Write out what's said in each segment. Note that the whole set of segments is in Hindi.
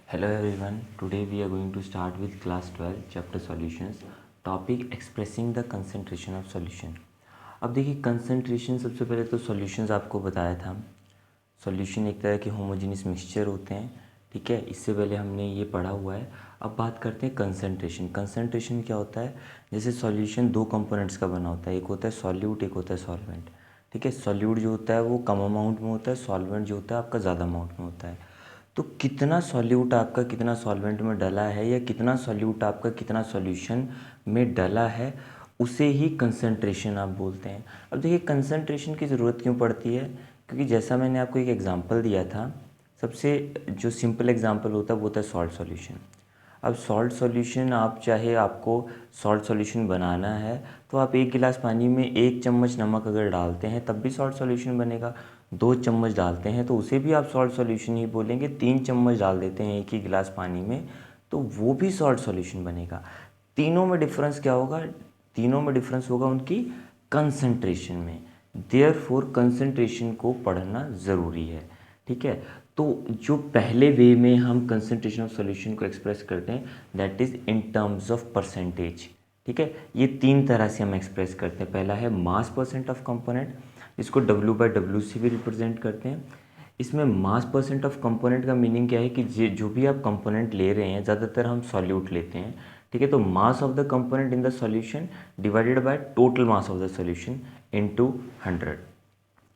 Hello everyone, today we are going to start with class 12 chapter solutions topic expressing the concentration of solution। अब देखिए concentration सबसे पहले तो solutions आपको बताया था। solution एक तरह के homogeneous mixture होते हैं, ठीक है। इससे पहले हमने ये पढ़ा हुआ है। अब बात करते हैं concentration। concentration क्या होता है, जैसे solution दो components का बना होता है, एक होता है solute, एक होता है solvent, ठीक है। solute जो होता है वो कम अमाउंट में होता है, solvent जो होता है आपका ज़्यादा अमाउंट में होता है। तो कितना सॉल्यूट आपका कितना सॉल्वेंट में डला है या कितना सॉल्यूट आपका कितना सॉल्यूशन में डला है, उसे ही कंसंट्रेशन आप बोलते हैं। अब देखिए कंसंट्रेशन की ज़रूरत क्यों पड़ती है, क्योंकि जैसा मैंने आपको एक एग्जांपल दिया था, सबसे जो सिंपल एग्जांपल होता है वो होता है सॉल्ट सॉल्यूशन। अब सॉल्ट सॉल्यूशन आप चाहे आपको सॉल्ट सॉल्यूशन बनाना है तो आप एक गिलास पानी में 1 चम्मच नमक अगर डालते हैं तब भी सॉल्ट सॉल्यूशन बनेगा। 2 चम्मच डालते हैं तो उसे भी आप सॉल्ट सॉल्यूशन ही बोलेंगे। 3 चम्मच डाल देते हैं एक ही गिलास पानी में तो वो भी सॉल्ट सॉल्यूशन बनेगा। तीनों में डिफरेंस क्या होगा, तीनों में डिफरेंस होगा उनकी कंसंट्रेशन में। देयरफॉर कंसंट्रेशन को पढ़ना ज़रूरी है, ठीक है। तो जो पहले वे में हम कंसंट्रेशन ऑफ सॉल्यूशन को एक्सप्रेस करते हैं that is in terms of percentage, ठीक है। ये तीन तरह से हम एक्सप्रेस करते हैं। पहला है मास परसेंट ऑफ कंपोनेंट, इसको W/W से भी रिप्रेजेंट करते हैं। इसमें मास परसेंट ऑफ कंपोनेंट का मीनिंग क्या है कि जो भी आप कंपोनेंट ले रहे हैं, ज़्यादातर हम सॉल्यूट लेते हैं, ठीक है। तो mass of the component in the solution divided by total mass of the solution into 100।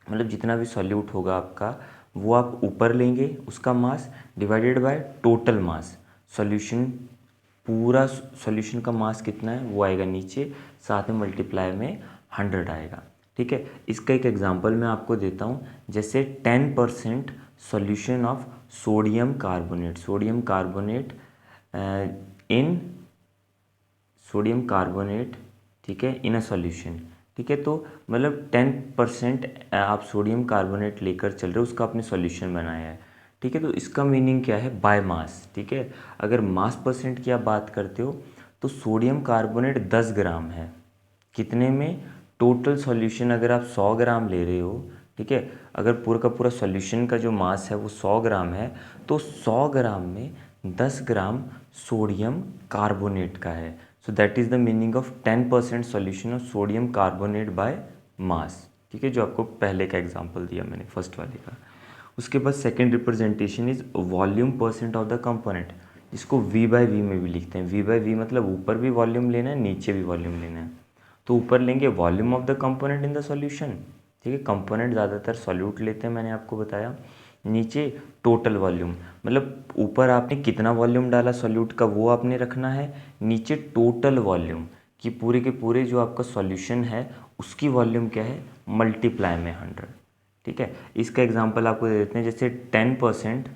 मतलब जितना भी सॉल्यूट होगा आपका वो आप ऊपर लेंगे उसका mass divided by total mass. Solution पूरा सॉल्यूशन का मास कितना है वो आएगा नीचे, साथ में मल्टीप्लाई में 100 आएगा, ठीक है। इसका एक एग्जांपल मैं आपको देता हूँ। जैसे 10% solution of sodium carbonate, sodium carbonate in sodium carbonate, ठीक है, इन अ सॉल्यूशन, ठीक है। तो मतलब 10% आप सोडियम कार्बोनेट लेकर चल रहे हो, उसका आपने सॉल्यूशन बनाया है, ठीक है। तो इसका मीनिंग क्या है, बाय मास, ठीक है। अगर मास परसेंट की आप बात करते हो तो सोडियम कार्बोनेट 10 ग्राम है, कितने में, टोटल सॉल्यूशन अगर आप 100 ग्राम ले रहे हो, ठीक है। अगर पूरा का पूरा सॉल्यूशन का जो मास है वो 100 ग्राम है तो 100 ग्राम में 10 ग्राम सोडियम कार्बोनेट का है। So that is the meaning of 10% solution of sodium carbonate by mass, ठीक है, जो आपको पहले का एग्जांपल दिया मैंने फर्स्ट वाले का। उसके बाद second representation is volume percent of the component, जिसको V/V में भी लिखते हैं। V/V मतलब ऊपर भी वॉल्यूम लेना है, नीचे भी वॉल्यूम लेना है। तो ऊपर लेंगे volume of the component in the solution, ठीक है। कंपोनेंट ज़्यादातर सॉल्यूट लेते हैं, मैंने आपको बताया। नीचे टोटल वॉल्यूम, मतलब ऊपर आपने कितना वॉल्यूम डाला सॉल्यूट का वो आपने रखना है, नीचे टोटल वॉल्यूम कि पूरे के पूरे जो आपका सॉल्यूशन है उसकी वॉल्यूम क्या है, मल्टीप्लाई में 100, ठीक है। इसका एग्जांपल आपको दे देते हैं। जैसे 10%,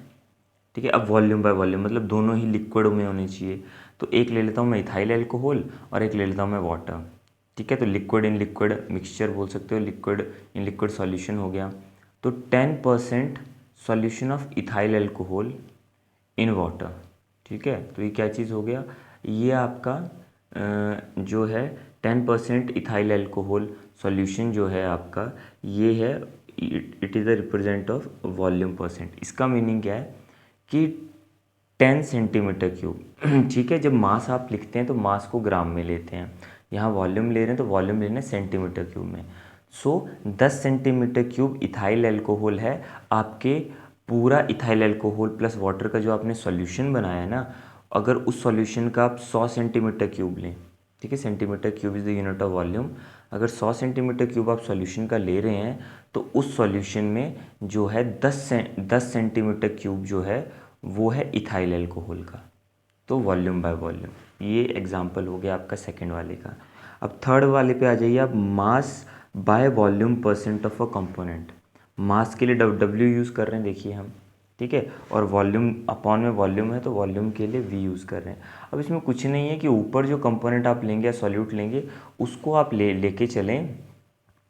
ठीक है। अब वॉल्यूम बाय वॉल्यूम मतलब दोनों ही लिक्विड में होने चाहिए। तो एक ले लेता हूँ मैं इथाइल अल्कोहल और एक ले लेता हूँ मैं वाटर, ठीक है। तो लिक्विड इन लिक्विड मिक्सचर बोल सकते हो, लिक्विड इन लिक्विड सॉल्यूशन हो गया। तो 10% solution of ethyl alcohol in water, ठीक है। तो ये क्या चीज़ हो गया, ये आपका जो है 10% इथाइल अल्कोहल सॉल्यूशन जो है आपका, ये है it is the represent of volume percent. इसका मीनिंग क्या है कि 10 सेंटीमीटर क्यूब, ठीक है। जब मास आप लिखते हैं तो मास को ग्राम में लेते हैं, यहाँ वॉल्यूम ले रहे हैं तो वॉल्यूम लेना है सेंटीमीटर क्यूब में। सो 10 सेंटीमीटर क्यूब इथाइल अल्कोहल है आपके। पूरा इथाइल अल्कोहल प्लस वाटर का जो आपने सॉल्यूशन बनाया है ना, अगर उस सॉल्यूशन का आप 100 सेंटीमीटर क्यूब लें, ठीक है, centimetre cube is the unit of volume. अगर 100 सेंटीमीटर क्यूब आप सॉल्यूशन का ले रहे हैं तो उस सॉल्यूशन में जो है 10 सेंटीमीटर क्यूब जो है वो है इथाइल अल्कोहल का। तो वॉल्यूम बाय वॉल्यूम, ये एग्जांपल हो गया आपका सेकंड वाले का। अब थर्ड वाले पे आ जाइए आप, mass by volume percent of a component. Mass के लिए W यूज़ कर रहे हैं देखिए हम, ठीक है। और वॉल्यूम अपॉन में वॉल्यूम है तो वॉल्यूम के लिए V यूज़ कर रहे हैं। अब इसमें कुछ नहीं है कि ऊपर जो कंपोनेंट आप लेंगे या सॉल्यूट लेंगे उसको आप लेके चलें,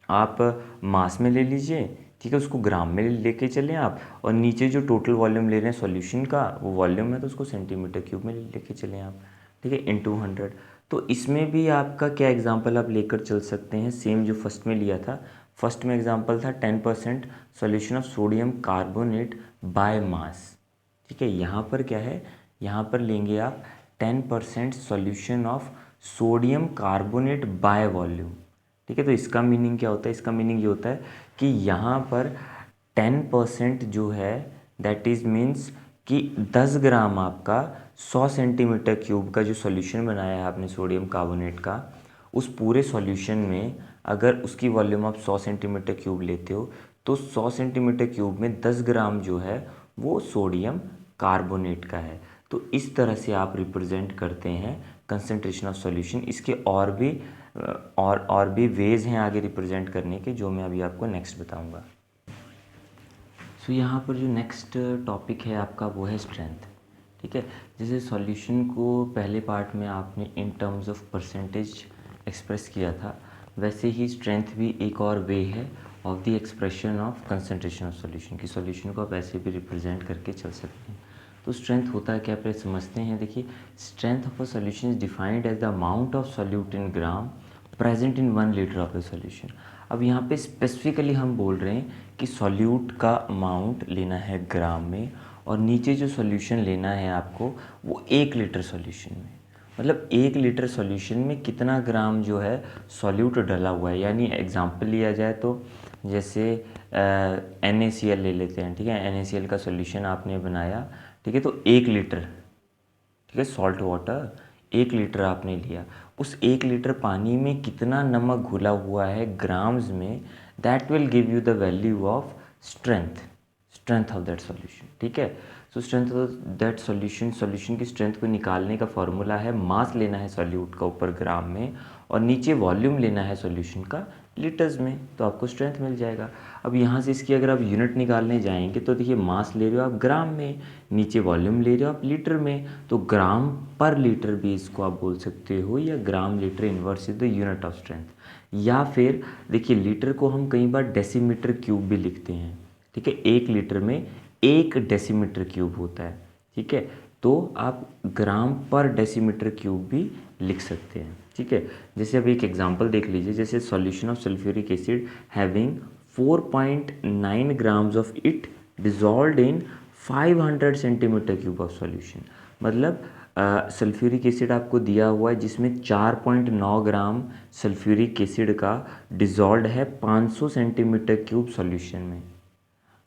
आप मास में ले लीजिए, ठीक है, उसको ग्राम में लेके चलें आप। और नीचे जो टोटल वॉल्यूम ले रहे हैं सॉल्यूशन का वो वॉल्यूम है तो उसको सेंटीमीटर क्यूब में लेके चलें आप, ठीक है, इनटू 100। तो इसमें भी आपका क्या एग्जांपल आप लेकर चल सकते हैं, सेम जो फर्स्ट में लिया था। फर्स्ट में एग्जांपल था 10% solution of sodium carbonate by mass, ठीक है। यहाँ पर क्या है, यहाँ पर लेंगे आप 10% solution of sodium carbonate by volume. ठीक है, तो इसका मीनिंग क्या होता है, इसका मीनिंग ये होता है कि यहाँ पर 10% जो है दैट इज़ मीन्स कि 10 ग्राम आपका 100 सेंटीमीटर क्यूब का जो सॉल्यूशन बनाया है आपने सोडियम कार्बोनेट का, उस पूरे सॉल्यूशन में अगर उसकी वॉल्यूम आप 100 सेंटीमीटर क्यूब लेते हो तो 100 सेंटीमीटर क्यूब में 10 ग्राम जो है वो सोडियम कार्बोनेट का है। तो इस तरह से आप रिप्रेजेंट करते हैं कंसंट्रेशन ऑफ सॉल्यूशन। इसके और भी वेज हैं आगे रिप्रेजेंट करने के, जो मैं अभी आपको नेक्स्ट बताऊंगा। सो यहाँ पर जो नेक्स्ट टॉपिक है आपका वो है स्ट्रेंथ। ठीक है, जैसे सॉल्यूशन को पहले पार्ट में आपने in terms of percentage express किया था, वैसे ही स्ट्रेंथ भी एक और वे है of the expression of concentration of solution की। सॉल्यूशन को आप ऐसे भी रिप्रेजेंट करके चल सकते हैं। तो स्ट्रेंथ होता है क्या, पहले समझते हैं। देखिए, strength of a solution is defined as the amount of solute in gram present in 1 litre of the solution. अब यहाँ पे स्पेसिफिकली हम बोल रहे हैं कि सॉल्यूट का अमाउंट लेना है ग्राम में, और नीचे जो सॉल्यूशन लेना है आपको वो 1 लीटर सॉल्यूशन में। मतलब 1 लीटर सॉल्यूशन में कितना ग्राम जो है सॉल्यूट डला हुआ है। यानी एग्जांपल लिया जाए तो जैसे NaCl ले लेते हैं। ठीक है, NaCl का सॉल्यूशन आपने बनाया, ठीक है, तो 1 लीटर, ठीक है, सॉल्ट वाटर 1 लीटर आपने लिया। उस 1 लीटर पानी में कितना नमक घुला हुआ है ग्राम्स में, that will give you the value of strength of that solution. ठीक है, सो स्ट्रेंथ ऑफ दैट सॉल्यूशन की स्ट्रेंथ को निकालने का फॉर्मूला है, मास लेना है सॉल्यूट का ऊपर ग्राम में, और नीचे वॉल्यूम लेना है सॉल्यूशन का लीटर्स में, तो आपको स्ट्रेंथ मिल जाएगा। अब यहाँ से इसकी अगर आप यूनिट निकालने जाएंगे तो देखिए, मास ले रहे हो आप ग्राम में, नीचे वॉल्यूम ले रहे हो आप लीटर में, तो ग्राम पर लीटर भी इसको आप बोल सकते हो, या gram litre inverse is the unit of strength. या फिर देखिए, लीटर को हम कई बार डेसीमीटर क्यूब भी लिखते हैं। ठीक है, 1 लीटर में 1 डेसीमीटर क्यूब होता है। ठीक है, तो आप ग्राम पर डेसीमीटर क्यूब भी लिख सकते हैं। ठीक है, जैसे अब एक एग्जांपल देख लीजिए, जैसे solution of sulphuric acid having 4.9 grams of it dissolved in 500 centimetre cube of solution. मतलब सल्फ्यूरिक एसिड आपको दिया हुआ है जिसमें 4.9 ग्राम सल्फ्यूरिक एसिड का डिजॉल्व है 500 सेंटीमीटर क्यूब सॉल्यूशन में।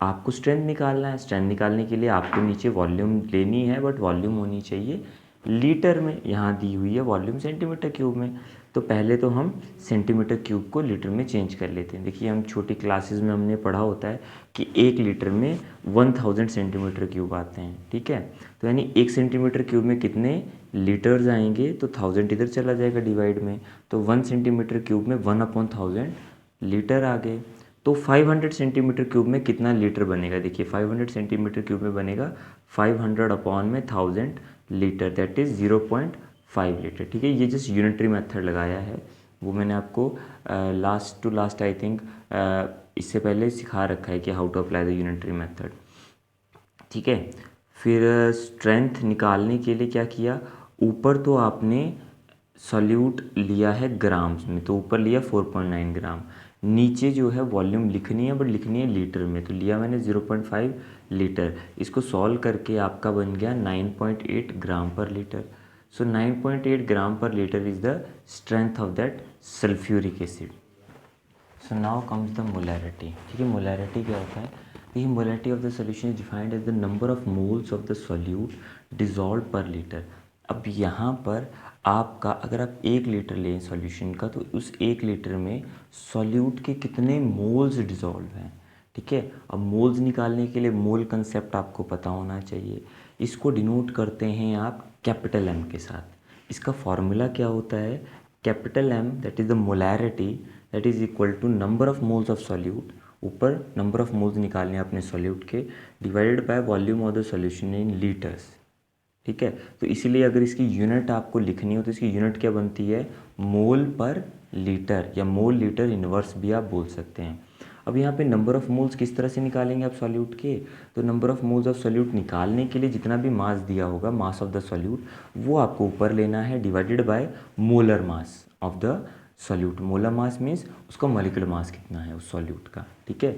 आपको स्ट्रेंथ निकालना है। स्ट्रेंथ निकालने के लिए आपको नीचे वॉल्यूम लेनी है, बट वॉल्यूम होनी चाहिए लीटर में। यहाँ दी हुई है वॉल्यूम सेंटीमीटर क्यूब में, तो पहले तो हम सेंटीमीटर क्यूब को लीटर में चेंज कर लेते हैं। देखिए, हम छोटी क्लासेस में हमने पढ़ा होता है कि 1 लीटर में 1000 सेंटीमीटर क्यूब आते हैं। ठीक है, तो यानी 1 सेंटीमीटर क्यूब में कितने लीटर्स आएंगे, तो 1000 इधर चला जाएगा डिवाइड में, तो 1 सेंटीमीटर क्यूब में 1/1000 लीटर आ गए। तो 500 सेंटीमीटर क्यूब में कितना लीटर बनेगा, देखिए 500 सेंटीमीटर क्यूब में बनेगा 500 अपॉन में 1000 लीटर, दैट इज़ 0.5 लीटर। ठीक है, ये जस्ट यूनिटरी मेथड लगाया है, वो मैंने आपको last to last I think इससे पहले सिखा रखा है कि how to apply the unitary method. ठीक है, फिर स्ट्रेंथ निकालने के लिए क्या किया, ऊपर तो आपने सॉल्यूट लिया है ग्राम्स में, तो ऊपर लिया 4.9 ग्राम, नीचे जो है वॉल्यूम लिखनी है, बट लिखनी है लीटर में, तो लिया मैंने 0.5 लीटर। इसको सॉल्व करके आपका बन गया 9.8 gram per litre. So 9.8 gram per litre is the strength of that sulphuric acid. So now comes the molarity. ठीक है, मोलैरिटी क्या होता है, देखिए molarity of the solution is defined as the number of moles of the solute dissolve per litre. अब यहाँ पर आपका अगर आप 1 लीटर लें सॉल्यूशन का, तो उस 1 लीटर में सॉल्यूट के कितने मोल्स डिजॉल्व हैं। ठीक है, अब मोल्स निकालने के लिए मोल कंसेप्ट आपको पता होना चाहिए। इसको डिनोट करते हैं आप कैपिटल M के साथ। इसका फॉर्मूला क्या होता है, capital M that is the molarity, that is equal to number of moles of solute, ऊपर नंबर ऑफ मोल्स निकालने अपने सॉल्यूट के, divided by volume of the solution in litres. ठीक है, तो इसीलिए अगर इसकी यूनिट आपको लिखनी हो तो इसकी यूनिट क्या बनती है, मोल पर लीटर, या मोल लीटर इनवर्स भी आप बोल सकते हैं। अब यहाँ पे नंबर ऑफ मोल्स किस तरह से निकालेंगे आप सॉल्यूट के, तो number of moles of solute निकालने के लिए जितना भी मास दिया होगा, मास ऑफ द सॉल्यूट, वो आपको ऊपर लेना है, divided by molar mass of the solute. Molar mass means उसका मॉलिक्यूलर मास कितना है उस सॉल्यूट का। ठीक है,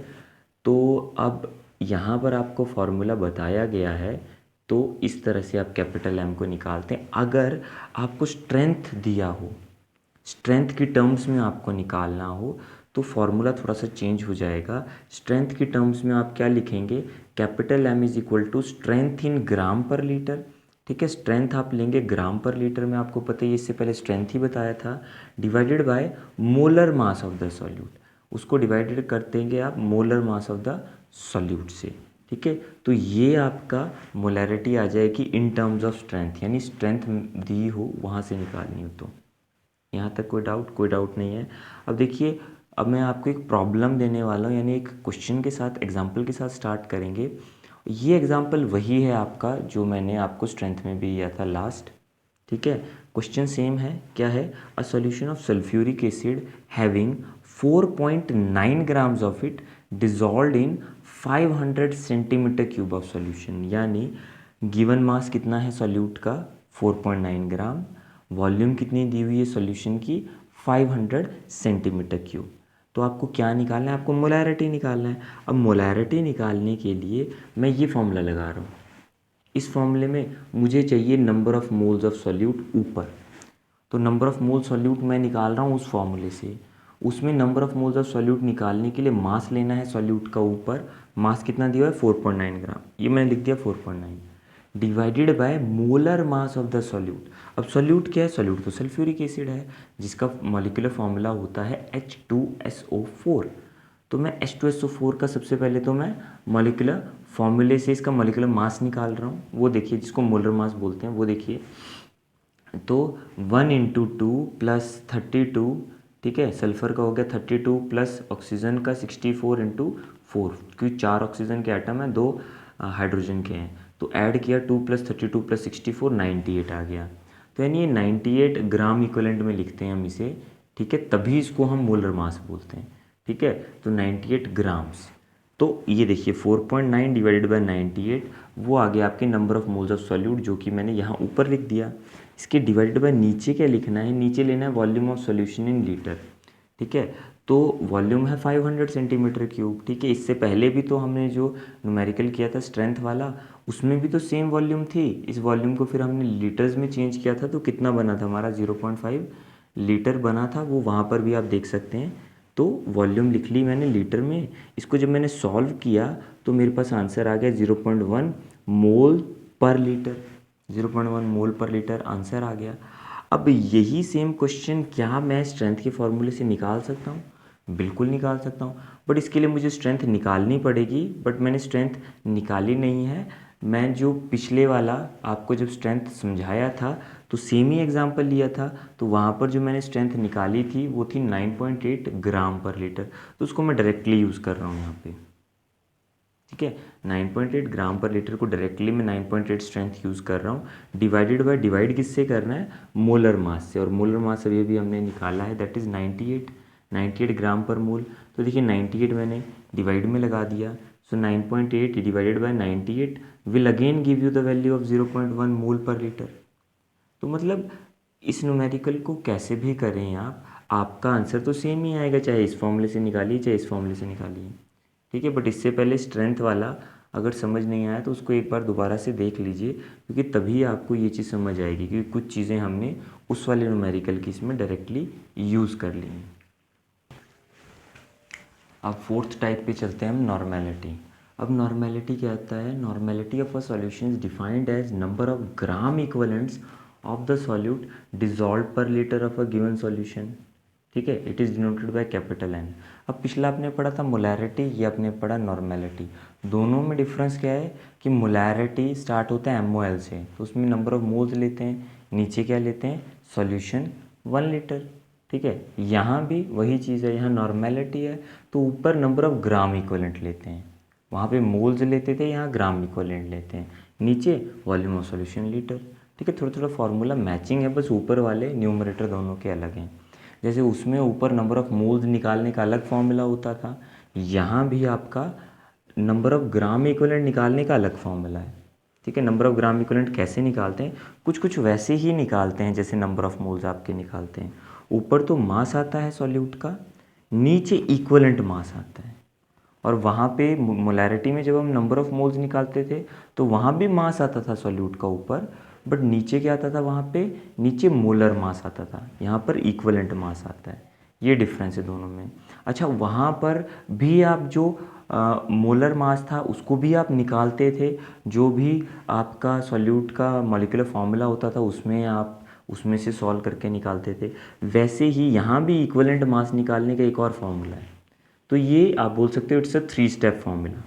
तो अब यहाँ पर आपको फॉर्मूला बताया गया है तो इस तरह से आप कैपिटल एम को निकालते हैं। अगर आपको स्ट्रेंथ दिया हो, स्ट्रेंथ की टर्म्स में आपको निकालना हो, तो फॉर्मूला थोड़ा सा चेंज हो जाएगा। स्ट्रेंथ की टर्म्स में आप क्या लिखेंगे, capital M is equal to strength in gram per litre. ठीक है, स्ट्रेंथ आप लेंगे ग्राम पर लीटर में, आपको पता है इससे पहले स्ट्रेंथ ही बताया था, divided by molar mass of the solute. उसको डिवाइडेड कर देंगे आप molar mass of the solute से। ठीक है, तो ये आपका मोलैरिटी आ जाएगी इन टर्म्स ऑफ स्ट्रेंथ, यानी स्ट्रेंथ दी हो वहाँ से निकालनी हो। तो यहाँ तक कोई डाउट नहीं है। अब देखिए, अब मैं आपको एक प्रॉब्लम देने वाला हूँ, यानी एक क्वेश्चन के साथ, एग्जाम्पल के साथ स्टार्ट करेंगे। ये एग्जाम्पल वही है आपका जो मैंने आपको स्ट्रेंथ में भी दिया था लास्ट। ठीक है, क्वेश्चन सेम है, क्या है, a solution of sulphuric acid having 4.9 grams of it dissolved in 500 centimetre cube of solution. यानी गिवन मास कितना है सॉल्यूट का, 4.9 ग्राम, वॉल्यूम कितनी दी हुई है सॉल्यूशन की, 500 सेंटीमीटर क्यूब। तो आपको क्या निकालना है, आपको मोलैरिटी निकालना है। अब मोलैरिटी निकालने के लिए मैं ये फॉर्मूला लगा रहा हूँ। इस फॉर्मूले में मुझे चाहिए number of moles of solute ऊपर, तो नंबर ऑफ़ मोल सॉल्यूट मैं निकाल रहा हूँ उस फॉर्मूले से। उसमें number of moles of solute निकालने के लिए मास लेना है सॉल्यूट का ऊपर। मास कितना दिया है, 4.9 ग्राम, ये मैंने लिख दिया 4.9, divided by molar mass of the solute. अब सॉल्यूट क्या है, सॉल्यूट तो सल्फ्यूरिक एसिड है जिसका मॉलिक्यूलर फार्मूला होता है H2SO4। तो मैं H2SO4 का सबसे पहले तो मैं मॉलिक्यूलर फार्मूले से इसका मॉलिक्यूलर मास निकाल रहा हूँ, वो देखिए जिसको मोलर मास बोलते हैं, वो देखिए। तो 1 × 2 + 32, ठीक है, सल्फ़र का हो गया 32 प्लस ऑक्सीजन का 64 × 4, क्योंकि 4 ऑक्सीजन के आइटम हैं, 2 हाइड्रोजन के हैं, तो ऐड किया 2 + 32 + 64 98 आ गया। तो यानी ये 98 ग्राम इक्विवेलेंट में लिखते हैं हम इसे। ठीक है, तभी इसको हम मोलर मास बोलते हैं। ठीक है, तो 98 ग्राम्स। तो ये देखिए 4.9 डिवाइडेड बाय 98, वो आ गया आपके number of moles of solute, जो कि मैंने यहाँ ऊपर लिख दिया। इसके डिवाइडेड बाय नीचे क्या लिखना है, नीचे लेना है volume of solution in litre. ठीक है, तो वॉल्यूम है 500 सेंटीमीटर क्यूब। ठीक है, इससे पहले भी तो हमने जो न्यूमेरिकल किया था स्ट्रेंथ वाला, उसमें भी तो सेम वॉल्यूम थी। इस वॉल्यूम को फिर हमने लीटर्स में चेंज किया था, तो कितना बना था हमारा, 0.5 लीटर बना था, वो वहाँ पर भी आप देख सकते हैं। तो वॉल्यूम लिख ली मैंने लीटर में। इसको जब मैंने सॉल्व किया तो मेरे पास आंसर आ गया 0.1 मोल पर लीटर। 0.1 मोल पर लीटर आंसर आ गया। अब यही सेम क्वेश्चन क्या मैं स्ट्रेंथ के फॉर्मूले से निकाल सकता हूँ, बिल्कुल निकाल सकता हूँ, बट इसके लिए मुझे स्ट्रेंथ निकालनी पड़ेगी। बट मैंने स्ट्रेंथ निकाली नहीं है। मैं जो पिछले वाला आपको जब स्ट्रेंथ समझाया था तो सेम ही एग्जांपल लिया था, तो वहाँ पर जो मैंने स्ट्रेंथ निकाली थी वो थी 9.8 ग्राम पर लीटर, तो उसको मैं डायरेक्टली यूज़ कर रहा हूँ यहाँ पे। ठीक है, 9.8 ग्राम पर लीटर को डायरेक्टली मैं 9.8 स्ट्रेंथ यूज़ कर रहा हूँ। डिवाइडेड बाय, डिवाइड किससे करना है, मोलर मास से, और मोलर मास अभी भी हमने निकाला है, दैट इज़ 98 ग्राम पर मोल। तो देखिए 98 मैंने डिवाइड में लगा दिया, सो 9.8 divided by 98 will again give you the value of 0.1 मोल पर लीटर। तो मतलब इस न्यूमेरिकल को कैसे भी करें आप, आपका आंसर तो सेम ही आएगा, चाहे इस फॉर्मूले से निकालिए चाहे इस फॉर्मूले से निकालिए। ठीक है, बट इससे पहले स्ट्रेंथ वाला अगर समझ नहीं आया तो उसको एक बार दोबारा से देख लीजिए, क्योंकि तभी आपको ये चीज़ समझ आएगी, क्योंकि कुछ चीज़ें हमने उस वाले न्यूमेरिकल की इसमें डायरेक्टली यूज़ कर ली हैं। अब फोर्थ टाइप पे चलते हैं हम, नॉर्मेलिटी। अब नॉर्मेलिटी क्या होता है, normality of a solution is defined as number of gram equivalents of the solute dissolve per litre of a given solution. ठीक है, it is denoted by capital N. अब पिछला आपने पढ़ा था मोलैरिटी, ये आपने पढ़ा नॉर्मेलिटी। दोनों में डिफरेंस क्या है कि मोलैरिटी स्टार्ट होता है MOL से, तो उसमें नंबर ऑफ मोल्स लेते हैं, नीचे क्या लेते हैं, सॉल्यूशन 1 लीटर। ठीक है, यहाँ भी वही चीज़ है, यहाँ नॉर्मेलिटी है तो ऊपर नंबर ऑफ ग्राम इक्विवेलेंट लेते हैं, वहाँ पे मोल्स लेते थे, यहाँ ग्राम इक्विवेलेंट लेते हैं, नीचे वॉल्यूम ऑफ सॉल्यूशन लीटर। ठीक है, थोड़ा थोड़ा फार्मूला मैचिंग है, बस ऊपर वाले न्यूमरेटर दोनों के अलग हैं। जैसे उसमें ऊपर नंबर ऑफ़ मोल्स निकालने का अलग फार्मूला होता था, यहाँ भी आपका नंबर ऑफ़ ग्राम इक्विवेलेंट निकालने का अलग फार्मूला है। ठीक है, नंबर ऑफ़ ग्राम इक्विवेलेंट कैसे निकालते हैं, कुछ कुछ वैसे ही निकालते हैं जैसे नंबर ऑफ़ मोल्स आपके निकालते हैं। ऊपर तो मास आता है सॉल्यूट का, नीचे इक्विवेलेंट मास आता है। और वहाँ पे मोलैरिटी में जब हम नंबर ऑफ़ मोल्स निकालते थे तो वहाँ भी मास आता था सॉल्यूट का ऊपर, बट नीचे क्या आता था, वहाँ पे नीचे मोलर मास आता था, यहाँ पर इक्विवेलेंट मास आता है। ये डिफरेंस है दोनों में। अच्छा, वहाँ पर भी आप जो मोलर मास था उसको भी आप निकालते थे, जो भी आपका सॉल्यूट का मॉलिक्यूलर फार्मूला होता था उसमें आप उसमें से सॉल्व करके निकालते थे। वैसे ही यहाँ भी इक्विवेलेंट मास निकालने का एक और फार्मूला है, तो ये आप बोल सकते हो इट्स अ 3 स्टेप फार्मूला।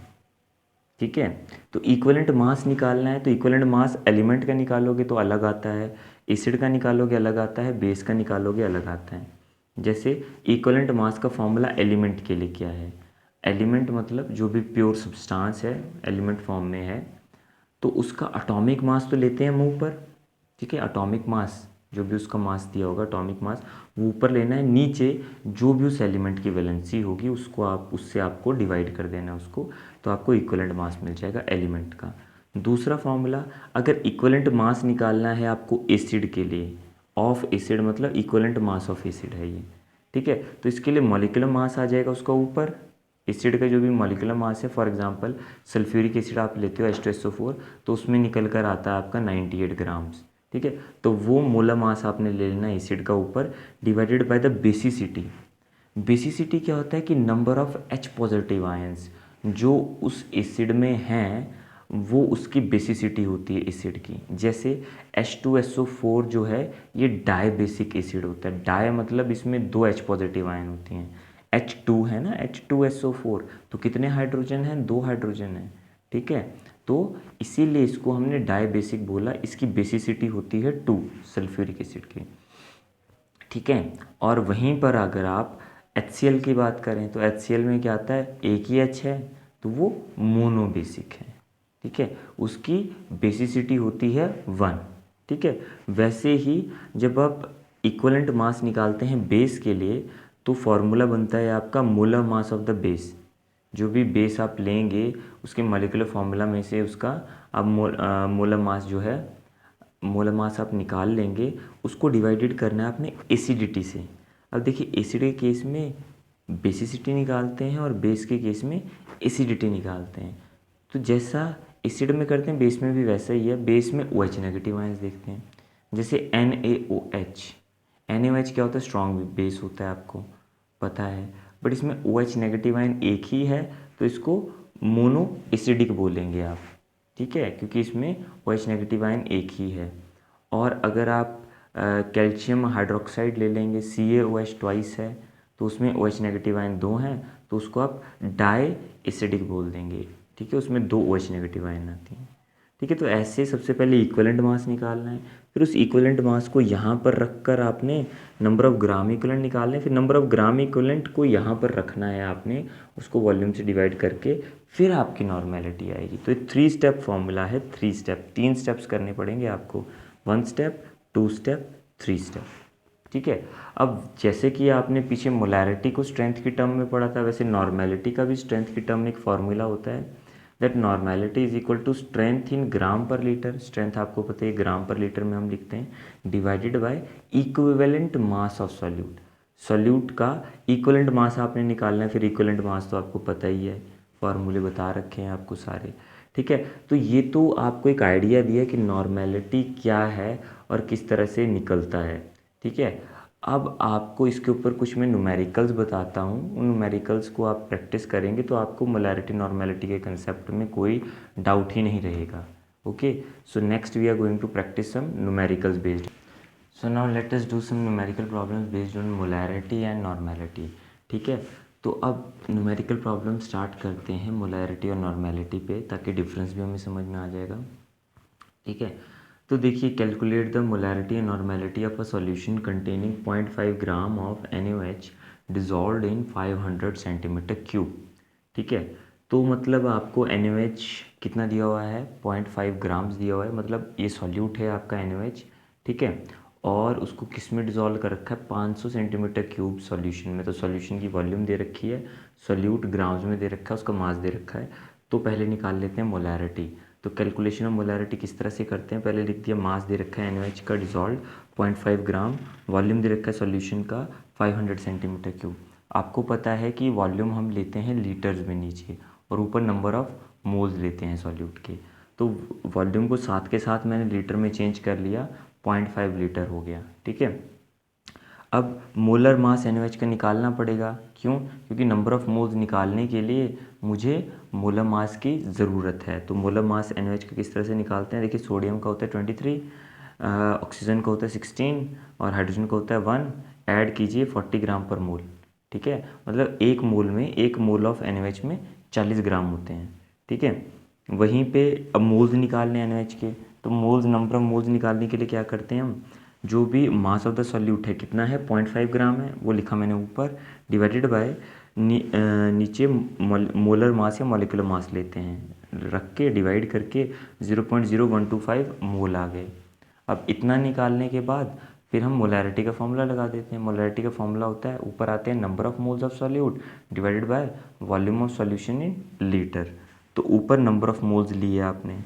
ठीक है, तो इक्विवेलेंट मास निकालना है तो इक्विवेलेंट मास एलिमेंट का निकालोगे तो अलग आता है, एसिड का निकालोगे अलग आता है, बेस का निकालोगे अलग आता है। जैसे इक्विवेलेंट मास का फॉर्मूला एलिमेंट के लिए क्या है, एलिमेंट मतलब जो भी प्योर सब्सटेंस है एलिमेंट फॉर्म में है, तो उसका एटॉमिक मास तो लेते हैं मुंह पर। ठीक है, एटॉमिक मास जो भी उसका मास दिया होगा एटॉमिक मास वो ऊपर लेना है, नीचे जो भी उस एलिमेंट की वैलेंसी होगी उसको आप उससे आपको डिवाइड कर देना है उसको, तो आपको इक्विवेलेंट मास मिल जाएगा एलिमेंट का। दूसरा फॉर्मूला, अगर इक्विवेलेंट मास निकालना है आपको एसिड के लिए, ऑफ एसिड मतलब इक्विवेलेंट मास ऑफ एसिड है ये। ठीक है, तो इसके लिए मॉलिक्यूलर मास आ जाएगा उसका ऊपर, एसिड का जो भी मॉलिक्यूलर मास है, फॉर एग्जांपल सल्फ्यूरिक एसिड आप लेते हो H2SO4, तो उसमें निकल कर आता है आपका 98 ग्राम्स। ठीक है, तो वो मोलर मास आपने ले लेना एसिड का ऊपर, divided by the basicity. Basicity क्या होता है कि number of H positive ions जो उस एसिड में हैं वो उसकी बेसिसिटी होती है एसिड की। जैसे H2SO4 जो है ये डाई बेसिक एसिड होता है, डाई मतलब इसमें 2 H पॉजिटिव आयन होती हैं, H2 है ना, H2SO4, तो कितने हाइड्रोजन हैं, 2 हाइड्रोजन हैं। ठीक है, तो इसीलिए इसको हमने डाई बेसिक बोला, इसकी बेसिसिटी होती है 2 सल्फ्यूरिक एसिड की। ठीक है, और वहीं पर अगर आप HCl की बात करें तो HCl में क्या आता है, एक ही H है तो वो मोनोबेसिक है। ठीक है, उसकी बेसिसिटी होती है 1। ठीक है, वैसे ही जब आप इक्विवेलेंट मास निकालते हैं बेस के लिए तो फॉर्मूला बनता है आपका molar mass of the base. जो भी बेस आप लेंगे उसके मॉलिक्यूलर फार्मूला में से उसका अब मोलर मास जो है, मोलर मास आप निकाल लेंगे, उसको डिवाइडेड करना है आपने एसिडिटी से। अब देखिए एसिड के केस में बेसिसिटी निकालते हैं और बेस के केस में एसिडिटी निकालते हैं, तो जैसा एसिड में करते हैं बेस में भी वैसा ही है। बेस में OH नेगेटिव आयंस देखते हैं, जैसे NaOH। NaOH क्या होता है, स्ट्रॉन्ग बेस होता है, आपको पता है, बट इसमें OH नेगेटिव आयन एक ही है तो इसको मोनो एसिडिक बोलेंगे आप। ठीक है, क्योंकि इसमें OH नेगेटिव आयन एक ही है। और अगर आप कैल्शियम हाइड्रोक्साइड ले लेंगे, CaOH ट्वाइस है, तो उसमें OH नेगेटिव आयन 2 हैं, तो उसको आप डाई एसिडिक बोल देंगे। ठीक है, उसमें 2 OH नेगेटिव आयन आती हैं। ठीक है, तो ऐसे सबसे पहले इक्विवेलेंट मास निकालना है, फिर उस इक्विवेलेंट मास को यहाँ पर रख कर आपने नंबर ऑफ़ ग्राम इक्विवेलेंट निकालने, फिर नंबर ऑफ़ ग्राम इक्विवेलेंट को यहाँ पर रखना है आपने, उसको वॉल्यूम से डिवाइड करके, फिर आपकी नॉर्मेलिटी आएगी। तो ये 3 स्टेप फॉर्मूला है, 3 स्टेप, 3 स्टेप्स करने पड़ेंगे आपको, 1 स्टेप, 2 स्टेप, 3 स्टेप। ठीक है, अब जैसे कि आपने पीछे मोलैरिटी को स्ट्रेंथ की टर्म में पढ़ा था, वैसे नॉर्मेलिटी का भी स्ट्रेंथ की टर्म में एक फार्मूला होता है, that normality is equal to strength in gram per litre. Strength आपको पता है ग्राम पर लीटर में हम लिखते हैं, divided by equivalent mass of solute. Solute का इक्विवेलेंट मास आपने निकालना है, फिर इक्विवेलेंट मास तो आपको पता ही है, फार्मूले बता रखे हैं आपको सारे। ठीक है, तो ये तो आपको एक आइडिया दिया कि नॉर्मेलिटी क्या है और किस तरह से निकलता है। ठीक है, अब आपको इसके ऊपर कुछ मैं न्यूमेरिकल्स बताता हूँ, उन न्यूमेरिकल्स को आप प्रैक्टिस करेंगे तो आपको मोलैरिटी नॉर्मेलिटी के कंसेप्ट में कोई डाउट ही नहीं रहेगा। Okay, so next we are going to practise some numericals based. So now let us do some numerical problems based on molarity and normality. ठीक है, तो अब न्यूमेरिकल प्रॉब्लम स्टार्ट करते हैं मोलैरिटी और नॉर्मेलिटी पे, ताकि डिफरेंस भी हमें समझ में आ जाएगा। ठीक है, तो देखिए, calculate the molarity and normality of a solution containing 0.5 gram of NaOH dissolved in 500 centimetre cube. ठीक है, तो मतलब आपको NaOH कितना दिया हुआ है, 0.5 ग्राम्स दिया हुआ है, मतलब ये सॉल्यूट है आपका NaOH। ठीक है, और उसको किस में डिज़ोल्व कर रखा है, 500 सेंटीमीटर क्यूब सॉल्यूशन में। तो सॉल्यूशन की वॉल्यूम दे रखी है, सॉल्यूट ग्राम्स में दे रखा है, उसका मास दे रखा है। तो पहले निकाल लेते हैं मोलैरिटी। तो कैलकुलेशन ऑफ मोलैरिटी किस तरह से करते हैं, पहले लिख दिया मास दे रखा है NaOH का डिज़ोल्व 0.5 ग्राम, वॉल्यूम दे रखा है सॉल्यूशन का 500 सेंटीमीटर क्यूब। आपको पता है कि वॉल्यूम हम लेते हैं लीटर्स में नीचे, और ऊपर नंबर ऑफ़ मोल्स लेते हैं सॉल्यूट के। तो वॉल्यूम को साथ के साथ मैंने लीटर में चेंज कर लिया, 0.5 लीटर हो गया। ठीक है, अब मोलर मास NaOH का निकालना पड़ेगा। क्यों? क्योंकि नंबर ऑफ़ मोल्स निकालने के लिए मुझे मोलर मास की ज़रूरत है। तो मोलर मास NaOH का किस तरह से निकालते हैं? देखिए, सोडियम का होता है 23, ऑक्सीजन का होता है 16 और हाइड्रोजन का होता है 1। ऐड कीजिए 40 ग्राम पर मोल। ठीक है, मतलब एक मोल में, एक मोल ऑफ NaOH में 40 ग्राम होते हैं। ठीक है, वहीं पे अब मोल्स निकालने NaOH के, तो मोल्स, नंबर ऑफ मोल्स निकालने के लिए क्या करते हैं हम, जो भी मास ऑफ द सॉल्यूट है कितना है, 0.5 ग्राम है, वो लिखा मैंने ऊपर, डिवाइडेड बाय नीचे मोलर मास या मॉलिक्यूलर मास लेते हैं, रख के डिवाइड करके 0.0125 मोल आ गए। अब इतना निकालने के बाद फिर हम मोलैरिटी का फॉर्मूला लगा देते हैं। मोलैरिटी का फॉर्मूला होता है, ऊपर आते हैं number of moles of solute divided by volume of solution in litre. तो ऊपर नंबर ऑफ मोल्स लिए आपने,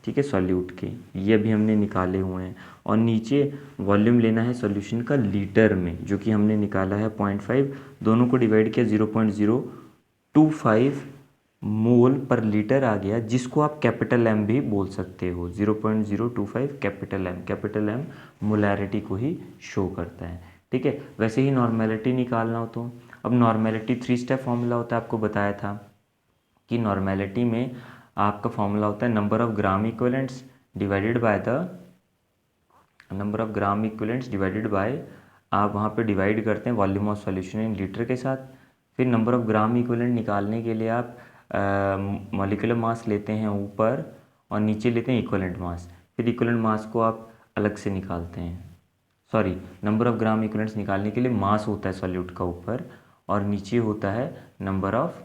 ठीक है, सॉल्यूट के, ये अभी हमने निकाले हुए हैं, और नीचे वॉल्यूम लेना है सॉल्यूशन का लीटर में, जो कि हमने निकाला है 0.5, दोनों को डिवाइड किया 0.025 मोल पर लीटर आ गया, जिसको आप कैपिटल M भी बोल सकते हो। 0.025 कैपिटल M मोलैरिटी को ही शो करता है। ठीक है, वैसे ही नॉर्मेलिटी निकालना हो तो, अब नॉर्मेलिटी 3 स्टेप फॉर्मूला होता है, आपको बताया था कि नॉर्मेलिटी में आपका फॉर्मूला होता है number of gram equivalents divided by the number of gram equivalents divided by, आप वहाँ पे डिवाइड करते हैं volume of solution in litre के साथ। फिर नंबर ऑफ ग्राम इक्विवेलेंट निकालने के लिए आप मॉलिक्यूलर मास लेते हैं ऊपर, और नीचे लेते हैं इक्विवेलेंट मास। फिर इक्विवेलेंट मास को आप अलग से निकालते हैं, sorry, number of gram equivalents निकालने के लिए मास होता है सॉल्यूट का ऊपर, और नीचे होता है नंबर ऑफ,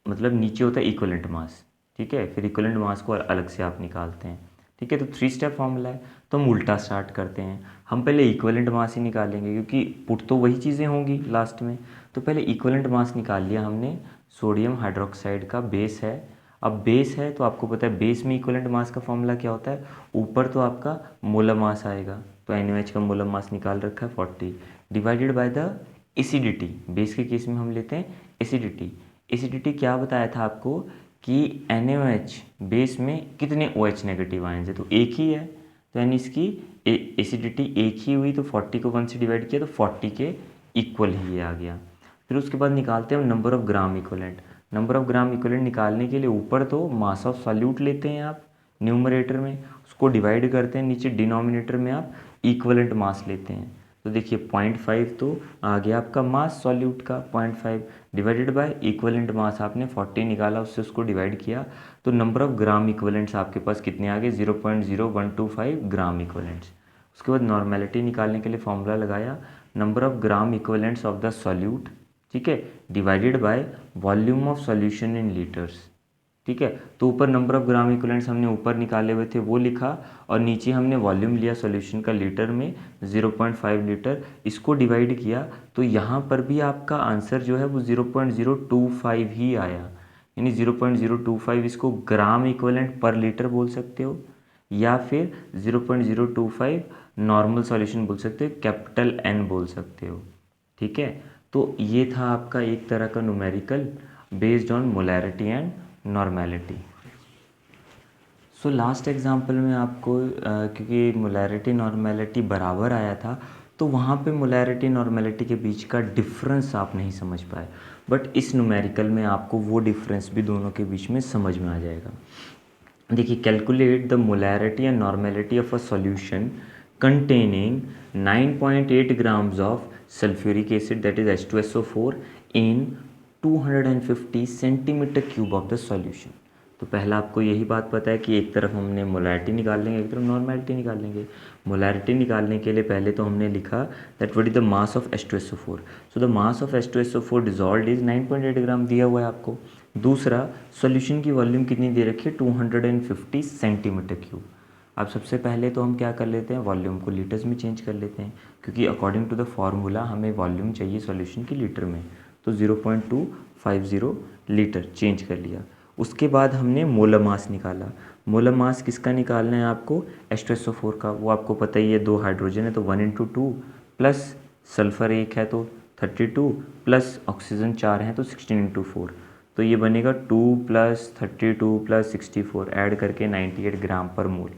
मतलब नीचे होता है इक्विवेलेंट मास। ठीक है, फिर इक्विवेलेंट मास को अलग से आप निकालते हैं। ठीक है, तो 3 स्टेप फॉर्मूला है। तो हम उल्टा स्टार्ट करते हैं, हम पहले इक्विवेलेंट मास ही निकालेंगे, क्योंकि पुट तो वही चीज़ें होंगी लास्ट में। तो पहले इक्विवेलेंट मास निकाल लिया हमने, सोडियम हाइड्रोक्साइड का बेस है। अब बेस है तो आपको पता है बेस में इक्विवेलेंट मास का फॉर्मूला क्या होता है, ऊपर तो आपका मोलर मास आएगा, तो NaOH का मोलर मास निकाल रखा है 40, divided by the acidity. Base के केस में हम लेते हैं एसिडिटी। एसिडिटी क्या बताया था आपको कि NaOH बेस में कितने OH नेगेटिव आयन्स है, तो एक ही है, तो यानी इसकी एसिडिटी एक ही हुई, तो 40 को 1 से डिवाइड किया तो 40 के इक्वल ही ये आ गया। फिर उसके बाद निकालते हैं हम number of gram equivalent. Number of gram equivalent निकालने के लिए ऊपर तो मास ऑफ सॉल्यूट लेते हैं आप न्यूमरेटर में, उसको डिवाइड करते हैं, नीचे डिनोमिनेटर में आप इक्विवेलेंट मास लेते हैं। तो देखिए 0.5 तो आ गया आपका मास सॉल्यूट का, 0.5 डिवाइडेड बाय इक्विवेलेंट मास आपने 40 निकाला, उससे उसको डिवाइड किया, तो नंबर ऑफ ग्राम इक्विवेलेंट्स आपके पास कितने आ गए, 0.0125 ग्राम इक्विवेलेंट्स। उसके बाद नॉर्मेलिटी निकालने के लिए फॉर्मूला लगाया, number of gram equivalents of the solute, ठीक है, divided by volume of solution in litres. ठीक है, तो ऊपर नंबर ऑफ ग्राम इक्विवेलेंट्स हमने ऊपर निकाले हुए थे वो लिखा, और नीचे हमने वॉल्यूम लिया सॉल्यूशन का लीटर में 0.5 लीटर, इसको डिवाइड किया, तो यहाँ पर भी आपका आंसर जो है वो 0.025 ही आया, यानी 0.025, इसको ग्राम इक्विवेलेंट पर लीटर बोल सकते हो, या फिर 0.025 नॉर्मल सॉल्यूशन बोल सकते हो, कैपिटल N बोल सकते हो। ठीक है, तो ये था आपका एक तरह का numerical based on molarity and normality. So last example में आपको क्योंकि मोलैरिटी नॉर्मेलिटी बराबर आया था, तो वहाँ पे मोलैरिटी नॉर्मेलिटी के बीच का डिफरेंस आप नहीं समझ पाए, बट इस न्यूमेरिकल में आपको वो डिफरेंस भी दोनों के बीच में समझ में आ जाएगा। देखिए, calculate the molarity and normality of a solution containing 9.8 grams of sulfuric acid, that is H2SO4 in 250 centimetre cube of the solution. तो पहला आपको यही बात पता है कि एक तरफ हमने मोलैरिटी निकाल लेंगे, एक तरफ नॉर्मेलिटी निकाल लेंगे। मोलैरिटी निकालने के लिए पहले तो हमने लिखा that what is the mass of H2SO4। So the mass of H2SO4 dissolved is 9.8 ग्राम दिया हुआ है आपको। दूसरा, सॉल्यूशन की वॉल्यूम कितनी दे रखी है, 250 सेंटीमीटर क्यूब। अब सबसे पहले तो हम क्या कर लेते हैं, वॉल्यूम को लीटर्स में चेंज कर लेते हैं, क्योंकि अकॉर्डिंग टू द फार्मूला हमें वॉल्यूम चाहिए सॉल्यूशन की लीटर में, तो 0.250 लीटर चेंज कर लिया। उसके बाद हमने मोलर मास निकाला। मोलर मास किसका निकालना है आपको, H2SO4 का, वो आपको पता ही है, 2 हाइड्रोजन है तो 1 × 2 प्लस सल्फ़र 1 है तो 32 प्लस ऑक्सीजन 4 हैं तो 16 × 4, तो ये बनेगा 2 + 32 + 64 ऐड करके 98 ग्राम पर मोल।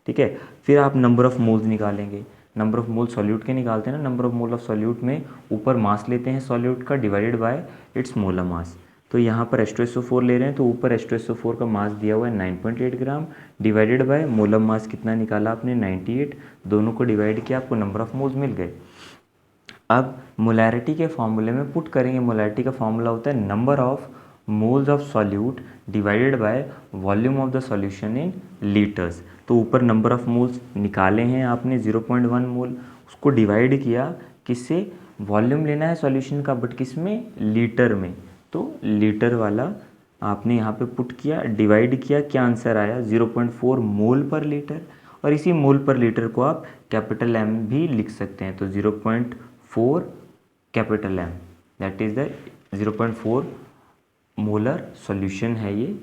ठीक है, फिर आप नंबर ऑफ़ मोल्स निकालेंगे। नंबर ऑफ़ मोल सॉल्यूट के निकालते हैं ना, number of mole of solute में ऊपर मास लेते हैं सॉल्यूट का divided by it's molar mass. तो यहाँ पर H2SO4 ले रहे हैं तो ऊपर H2SO4 का मास दिया हुआ है 9.8 gram divided by molar mass कितना निकाला आपने 98, दोनों को डिवाइड किया आपको नंबर ऑफ़ मोल्स मिल गए। अब मोलैरिटी के फॉर्मूले में पुट करेंगे। मोलैरिटी का फॉर्मूला होता है number of moles of solute divided by volume of the solution in litres. तो ऊपर नंबर ऑफ मोल्स निकाले हैं आपने 0.1 मोल, उसको डिवाइड किया किससे, वॉल्यूम लेना है सॉल्यूशन का बट किस में, लीटर में, तो लीटर वाला आपने यहाँ पे पुट किया, डिवाइड किया, क्या आंसर आया 0.4 मोल पर लीटर। और इसी मोल पर लीटर को आप कैपिटल M भी लिख सकते हैं, तो 0.4 capital M that is the 0.4 molar solution है ये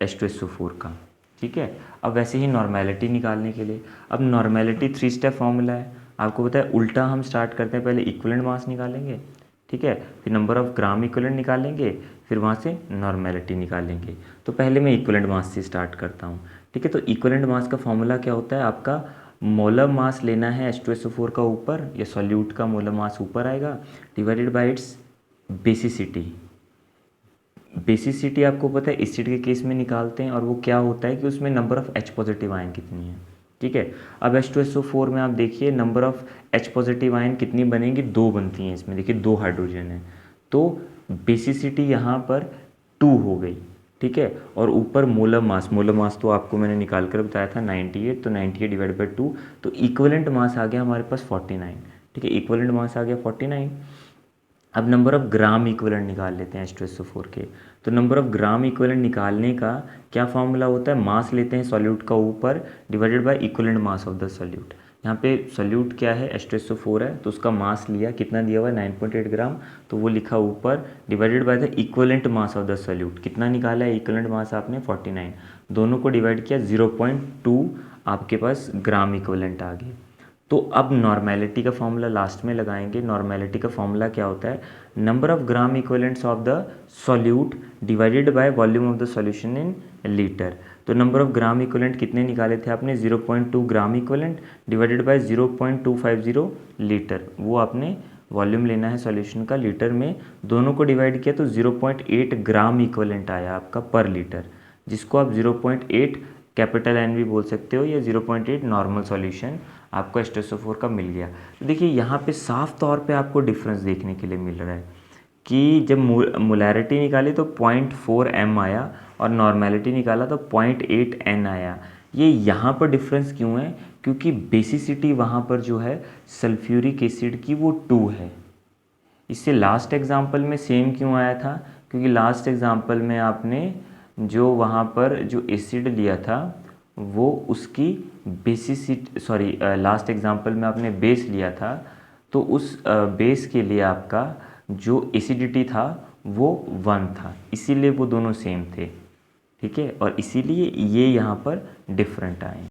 H2SO4 का। ठीक है, अब वैसे ही नॉर्मेलिटी निकालने के लिए, अब नॉर्मेलिटी 3 स्टेप फॉर्मूला है, आपको पता है उल्टा हम स्टार्ट करते हैं, पहले इक्विवेलेंट मास निकालेंगे, ठीक है, फिर नंबर ऑफ ग्राम इक्विवेलेंट निकालेंगे, फिर वहाँ से नॉर्मेलिटी निकालेंगे। तो पहले मैं इक्विवेलेंट मास से स्टार्ट करता हूँ। ठीक है, तो इक्विवेलेंट मास का फॉर्मूला क्या होता है, आपका मोलर मास लेना है H2SO4 का ऊपर, या सॉल्यूट का मोलर मास ऊपर आएगा divided by it's basicity. Basicity आपको पता है एसिड के केस में निकालते हैं, और वो क्या होता है कि उसमें number of H positive ion कितनी है। ठीक है, अब H2SO4 में आप देखिए number of H positive ion कितनी बनेंगी, 2 बनती हैं इसमें, देखिए 2 हाइड्रोजन है, तो बेसिसिटी यहाँ पर 2 हो गई। ठीक है, और ऊपर मोलर मास तो आपको मैंने निकाल कर बताया था 98, तो 98 डिवाइड बाई 2, तो इक्विवेलेंट मास आ गया हमारे पास 49। ठीक है, इक्विवेलेंट मास आ गया 49। अब नंबर ऑफ़ ग्राम इक्विवेलेंट निकाल लेते हैं H2SO4 के। तो नंबर ऑफ़ ग्राम इक्विवेलेंट निकालने का क्या फॉर्मूला होता है, मास लेते हैं सॉल्यूट का ऊपर divided by equivalent mass of the solute. यहाँ पे सॉल्यूट क्या है, H2SO4 है, तो उसका मास लिया, कितना दिया हुआ है 9.8 ग्राम, तो वो लिखा ऊपर divided by the equivalent mass of the solute. कितना निकाला है इक्विवेलेंट मास आपने 49, दोनों को डिवाइड किया 0.2 आपके पास ग्राम इक्विवेलेंट आ गए। तो अब नॉर्मेलिटी का फॉर्मूला लास्ट में लगाएंगे। नॉर्मेलिटी का फॉर्मूला क्या होता है, number of gram equivalents of the solute divided by volume of the solution in litre. तो नंबर ऑफ ग्राम इक्विवेलेंट कितने निकाले थे आपने, 0.2 gram equivalent divided by 0.250 litre, वो आपने वॉल्यूम लेना है सॉल्यूशन का लीटर में, दोनों को डिवाइड किया तो 0.8 ग्राम इक्विवेलेंट आया आपका पर लीटर, जिसको आप 0.8 कैपिटल N भी बोल सकते हो, या 0.8 नॉर्मल सॉल्यूशन आपको H2SO4 का मिल गया। तो देखिए यहाँ पे साफ तौर पे आपको डिफरेंस देखने के लिए मिल रहा है कि जब मोलैरिटी निकाली तो 0.4 M आया और नॉर्मेलिटी निकाला तो 0.8 N आया। ये यहाँ पर डिफरेंस क्यों है, क्योंकि बेसिसिटी वहाँ पर जो है सल्फ्यूरिक एसिड की वो 2 है। इससे लास्ट एग्जाम्पल में सेम क्यों आया था, क्योंकि लास्ट एग्जाम्पल में आपने जो वहाँ पर जो एसिड लिया था वो उसकी लास्ट एग्जाम्पल में आपने बेस लिया था, तो उस बेस के लिए आपका जो एसिडिटी था वो 1 था, इसीलिए वो दोनों सेम थे। ठीक है, और इसीलिए ये यहाँ पर डिफरेंट आए।